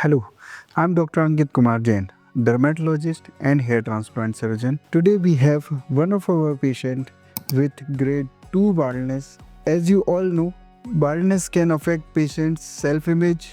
Hello, I'm Dr. Ankit Kumar Jain, dermatologist and hair transplant surgeon. Today we have one of our patient with grade 2 baldness. As you all know, baldness can affect patient's self-image,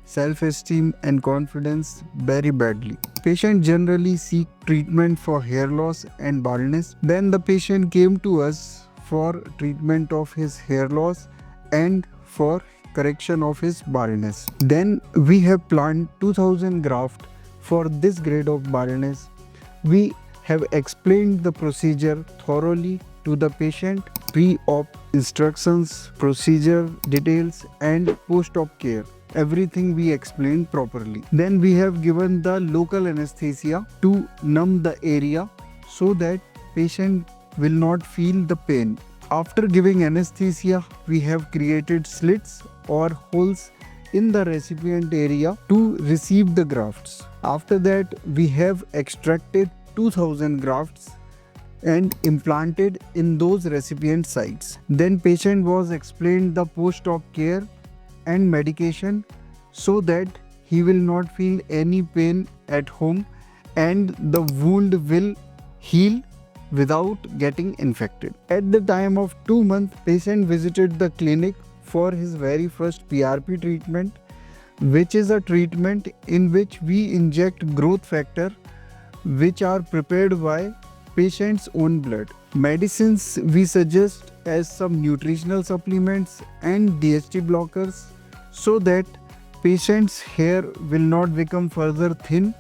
self-esteem and confidence very badly. Patient generally seek treatment for hair loss and baldness. Then the patient came to us for treatment of his hair loss and for correction of his baldness. Then we have planned 2000 graft for this grade of baldness. We have explained the procedure thoroughly to the patient, pre-op instructions, procedure details and post-op care. Everything we explained properly. Then we have given the local anesthesia to numb the area so that patient will not feel the pain. After giving anesthesia, we have created slits or holes in the recipient area to receive the grafts. After that, we have extracted 2000 grafts and implanted in those recipient sites. Then patient was explained the post-op care and medication so that he will not feel any pain at home and the wound will heal without getting infected. At the time of 2 months, patient visited the clinic for his very first PRP treatment, which is a treatment in which we inject growth factor which are prepared by patient's own blood. Medicines we suggest as some nutritional supplements and DHT blockers so that patient's hair will not become further thin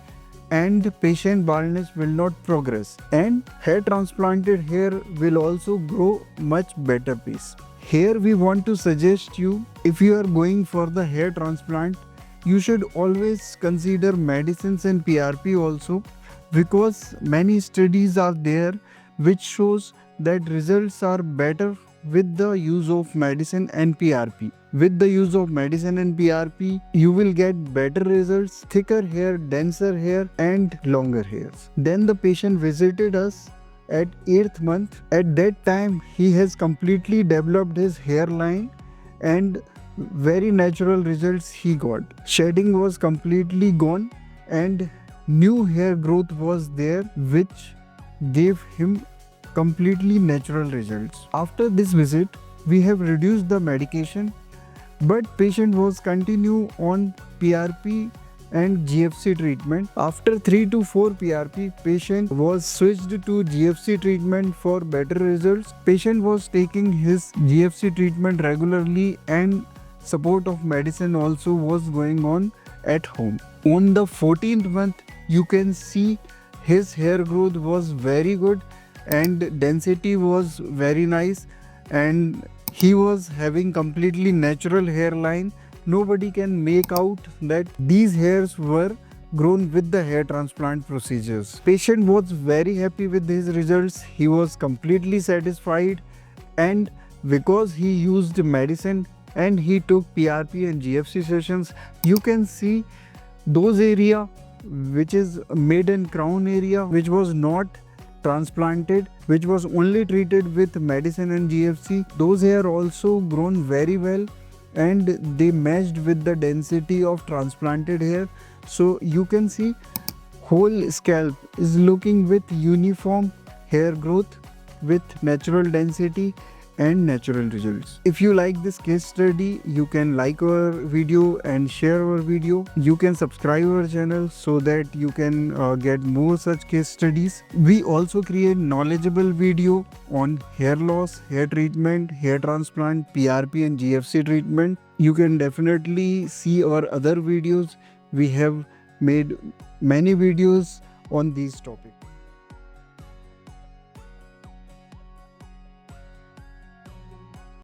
and patient baldness will not progress, and hair transplanted hair will also grow much better pace. Here we want to suggest you, if you are going for the hair transplant, you should always consider medicines and PRP also, because many studies are there which shows that results are better with the use of medicine and PRP. With the use of medicine and PRP, you will get better results, thicker hair, denser hair and longer hairs. Then the patient visited us at 8th month. At that time, he has completely developed his hairline and very natural results he got. Shedding was completely gone and new hair growth was there, which gave him completely natural results. After this visit, we have reduced the medication, but patient was continue on PRP and GFC treatment. After 3 to 4 PRP, patient was switched to GFC treatment for better results. Patient was taking his GFC treatment regularly and support of medicine also was going on at home. On the 14th month, you can see his hair growth was very good and density was very nice and he was having completely natural hairline. Nobody can make out that these hairs were grown with the hair transplant procedures. Patient was very happy with his results. He was completely satisfied, and because he used medicine and he took PRP and GFC sessions, you can see those area which is mid and crown area which was not transplanted, which was only treated with medicine and GFC, those hair also grown very well and they matched with the density of transplanted hair. So you can see whole scalp is looking with uniform hair growth with natural density and natural results. If you like this case study, you can like our video and share our video. You can subscribe our channel so that you can get more such case studies. We also create knowledgeable video on hair loss, hair treatment, hair transplant, PRP and GFC treatment. You can definitely see our other videos. We have made many videos on these topics.